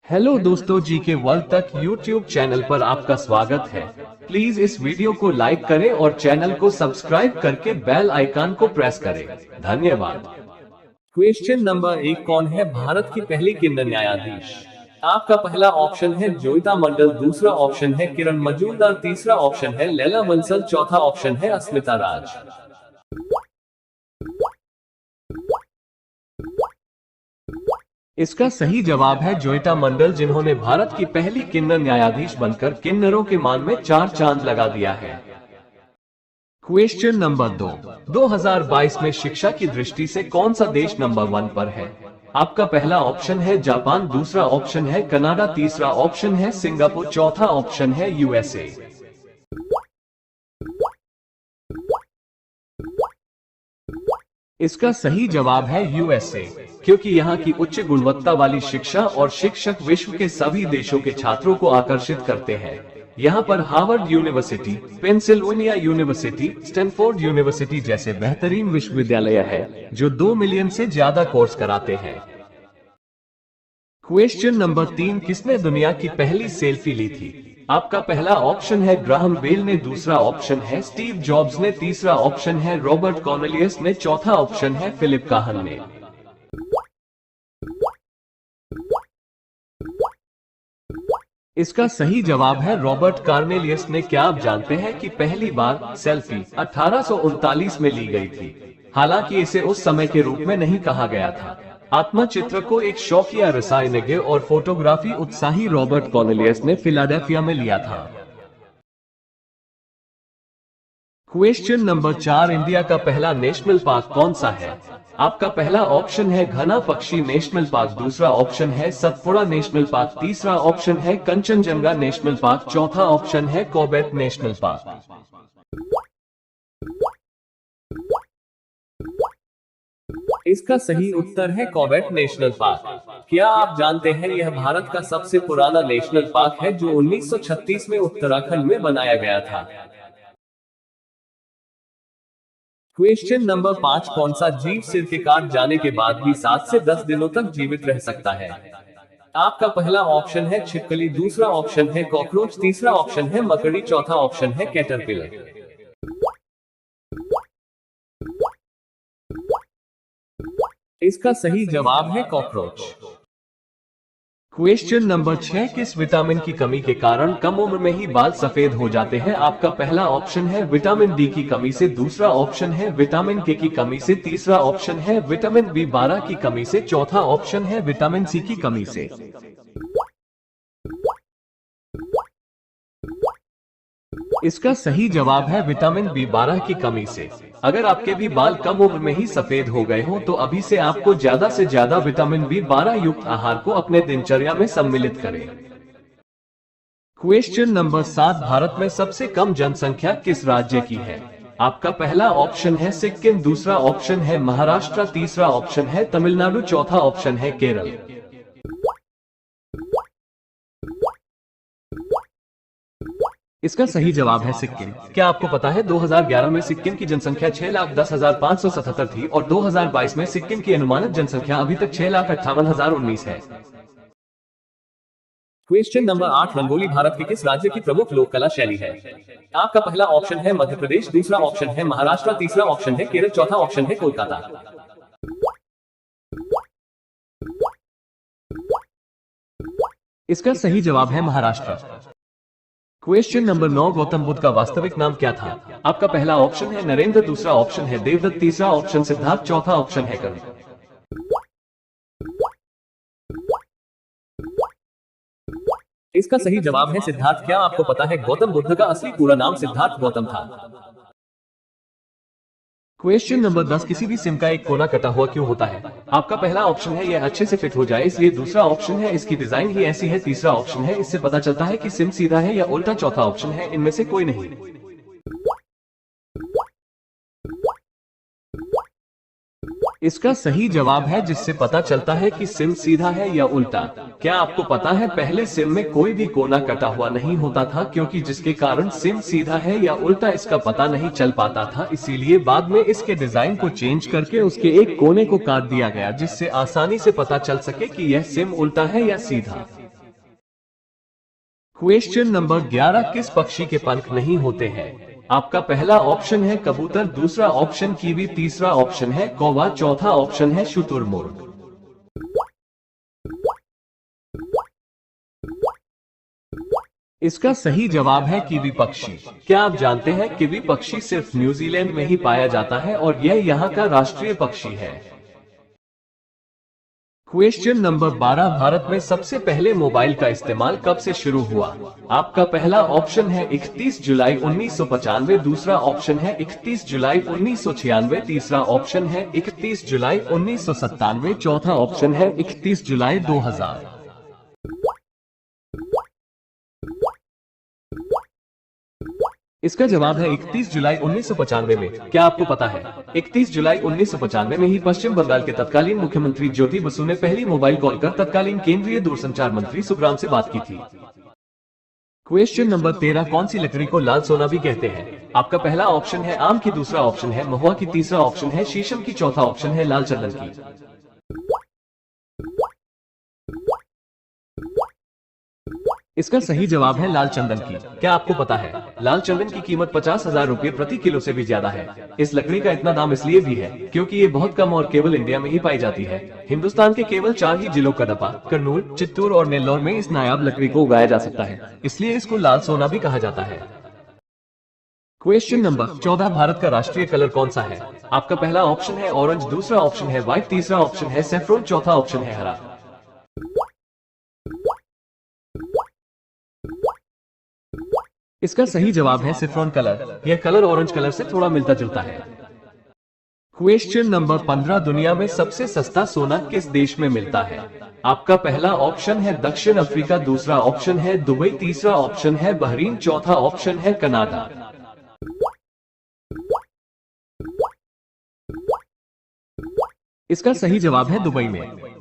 Hello दोस्तों, जी के world तक यूट्यूब चैनल पर आपका स्वागत है। प्लीज इस वीडियो को लाइक करें और चैनल को सब्सक्राइब करके बेल आइकन को प्रेस करें। धन्यवाद। क्वेश्चन नंबर 1, कौन है भारत की पहली किन्नर न्यायाधीश? आपका पहला ऑप्शन है जोइता मंडल, दूसरा ऑप्शन है किरण मजूमदार, तीसरा ऑप्शन है लैला बंसल, चौथा ऑप्शन है अस्मिता राज। इसका सही जवाब है जोइता मंडल, जिन्होंने भारत की पहली किन्नर न्यायाधीश बनकर किन्नरों के मान में 4 चांद लगा दिया है। क्वेश्चन नंबर 2, 2022 में शिक्षा की दृष्टि से कौन सा देश नंबर 1 पर है? आपका पहला ऑप्शन है जापान, दूसरा ऑप्शन है कनाडा, तीसरा ऑप्शन है सिंगापुर, चौथा ऑप्शन है यूएसए। इसका सही जवाब है यूएसए, क्योंकि यहाँ की उच्च गुणवत्ता वाली शिक्षा और शिक्षक विश्व के सभी देशों के छात्रों को आकर्षित करते हैं। यहाँ पर Harvard university, Pennsylvania university, Stanford university जैसे बेहतरीन विश्वविद्यालय है जो 2 मिलियन से ज्यादा कोर्स कराते हैं। क्वेश्चन नंबर 3, किसने दुनिया की पहली सेल्फी ली थी? आपका पहला ऑप्शन है ग्राहम बेल ने, दूसरा ऑप्शन है स्टीव जॉब्स ने, तीसरा ऑप्शन है रॉबर्ट कॉर्नेलियस ने, चौथा ऑप्शन है फिलिप काहन ने। इसका सही जवाब है रॉबर्ट कॉर्नेलियस ने। क्या आप जानते हैं कि पहली बार सेल्फी 1839 में ली गई थी? हालांकि इसे उस समय के रूप में नहीं कहा गया था। आत्मचित्र को एक शौकिया रसायनज्ञ और फोटोग्राफी उत्साही रॉबर्ट कॉर्नेलियस ने फिलाडेल्फिया में लिया था। क्वेश्चन नंबर 4, इंडिया का पहला नेशनल पार्क कौन सा है? आपका पहला ऑप्शन है घना पक्षी नेशनल पार्क, दूसरा ऑप्शन है सतपुड़ा नेशनल पार्क, तीसरा ऑप्शन है कंचनजंगा नेशनल पार्क, चौथा ऑप्शन है कॉर्बेट नेशनल पार्क। इसका सही उत्तर है कॉर्बेट नेशनल पार्क। क्या आप जानते हैं यह भारत का सबसे पुराना नेशनल पार्क है जो 1936 में उत्तराखंड में बनाया गया था। क्वेश्चन नंबर 5, कौन सा जीव सिर के काट जाने के बाद भी 7 से 10 दिनों तक जीवित रह सकता है? आपका पहला ऑप्शन है छिपकली, दूसरा ऑप्शन है कॉकरोच, तीसरा ऑप्शन है मकड़ी, चौथा ऑप्शन है कैटरपिलर। इसका सही जवाब है कॉकरोच। क्वेश्चन नंबर 6, किस विटामिन की कमी के कारण कम उम्र में ही बाल सफेद हो जाते हैं? आपका पहला ऑप्शन है विटामिन डी की कमी से, दूसरा ऑप्शन है विटामिन के की कमी से, तीसरा ऑप्शन है विटामिन बी12 की कमी से, चौथा ऑप्शन है विटामिन सी की कमी से। इसका सही जवाब है विटामिन बी12 की कमी से। अगर आपके भी बाल कम उम्र में ही सफेद हो गए हो तो अभी से आपको ज्यादा से ज्यादा विटामिन बी12 युक्त आहार को अपने दिनचर्या में सम्मिलित करें। क्वेश्चन नंबर 7, भारत में सबसे कम जनसंख्या किस राज्य की है? आपका पहला ऑप्शन है सिक्किम, दूसरा ऑप्शन है महाराष्ट्र, तीसरा ऑप्शन है तमिलनाडु, चौथा ऑप्शन है केरल। इसका सही जवाब है सिक्किम। क्या आपको पता है 2011 में सिक्किम की जनसंख्या 6,10,577 थी और 2022 में सिक्किम की अनुमानित जनसंख्या अभी तक 6,58,019 है। क्वेश्चन नंबर 8, रंगोली भारत के किस राज्य की प्रमुख लोक कला शैली है? आपका पहला ऑप्शन है मध्य प्रदेश, दूसरा ऑप्शन है महाराष्ट्र, तीसरा ऑप्शन है केरल, चौथा ऑप्शन है कोलकाता। इसका सही जवाब है महाराष्ट्र। क्वेश्चन नंबर 9, गौतम बुद्ध का वास्तविक नाम क्या था? आपका पहला ऑप्शन है नरेंद्र, दूसरा ऑप्शन है देवदत्त, तीसरा ऑप्शन सिद्धार्थ, चौथा ऑप्शन है कर्ण। इसका सही जवाब है सिद्धार्थ। क्या आपको पता है गौतम बुद्ध का असली पूरा नाम सिद्धार्थ गौतम था? क्वेश्चन नंबर 10, किसी भी सिम का एक कोना कटा हुआ क्यों होता है? आपका पहला ऑप्शन है यह अच्छे से फिट हो जाए इसलिए, दूसरा ऑप्शन है इसकी डिजाइन ही ऐसी है, तीसरा ऑप्शन है इससे पता चलता है कि सिम सीधा है या उल्टा, चौथा ऑप्शन है इनमें से कोई नहीं। इसका सही जवाब है जिससे पता चलता है कि सिम सीधा है या उल्टा। क्या आपको पता है पहले सिम में कोई भी कोना कटा हुआ नहीं होता था, क्योंकि जिसके कारण सिम सीधा है या उल्टा इसका पता नहीं चल पाता था। इसीलिए बाद में इसके डिजाइन को चेंज करके उसके एक कोने को काट दिया गया जिससे आसानी से पता चल सके कि यह सिम उल्टा है या सीधा। क्वेश्चन नंबर 11, किस पक्षी के पंख नहीं होते हैं? आपका पहला ऑप्शन है कबूतर, दूसरा ऑप्शन कीवी, तीसरा ऑप्शन है कौवा, चौथा ऑप्शन है शुतुरमुर्ग। इसका सही जवाब है कीवी पक्षी। क्या आप जानते हैं कीवी पक्षी सिर्फ न्यूजीलैंड में ही पाया जाता है और यह यहाँ का राष्ट्रीय पक्षी है। क्वेश्चन नंबर 12, भारत में सबसे पहले मोबाइल का इस्तेमाल कब से शुरू हुआ? आपका पहला ऑप्शन है 31 जुलाई 1995, दूसरा ऑप्शन है 31 जुलाई 1996, तीसरा ऑप्शन है 31 जुलाई 1997, चौथा ऑप्शन है 31 जुलाई 2000। इसका जवाब है 31 जुलाई 1995 में। क्या आपको पता है 31 जुलाई 1995 में ही पश्चिम बंगाल के तत्कालीन मुख्यमंत्री ज्योति बसु ने पहली मोबाइल कॉल कर तत्कालीन केंद्रीय दूरसंचार मंत्री सुखराम से बात की थी। क्वेश्चन नंबर 13, कौन सी लकड़ी को लाल सोना भी कहते हैं? आपका पहला ऑप्शन है आम की, दूसरा ऑप्शन है महुआ की, तीसरा ऑप्शन है शीशम की, चौथा ऑप्शन है लाल चंदन की। इसका सही जवाब है लाल चंदन की। क्या आपको पता है लाल चंदन की कीमत 50,000 रुपए प्रति किलो से भी ज्यादा है। इस लकड़ी का इतना दाम इसलिए भी है क्योंकि ये बहुत कम और केवल इंडिया में ही पाई जाती है। हिंदुस्तान के केवल 4 ही जिलों कदपा, कर्नूल, चित्तूर और नेल्लौर में इस नायाब लकड़ी को उगाया जा सकता है, इसलिए इसको लाल सोना भी कहा जाता है। क्वेश्चन नंबर 14, भारत का राष्ट्रीय कलर कौन सा है? आपका पहला ऑप्शन है ऑरेंज, दूसरा ऑप्शन है व्हाइट, तीसरा ऑप्शन है सैफरन, चौथा ऑप्शन है हरा। इसका सही जवाब है सैफरन कलर। यह कलर ऑरेंज कलर से थोड़ा मिलता जुलता है। क्वेश्चन नंबर 15, दुनिया में सबसे सस्ता सोना किस देश में मिलता है? आपका पहला ऑप्शन है दक्षिण अफ्रीका, दूसरा ऑप्शन है दुबई, तीसरा ऑप्शन है बहरीन, चौथा ऑप्शन है कनाडा। इसका सही जवाब है दुबई में।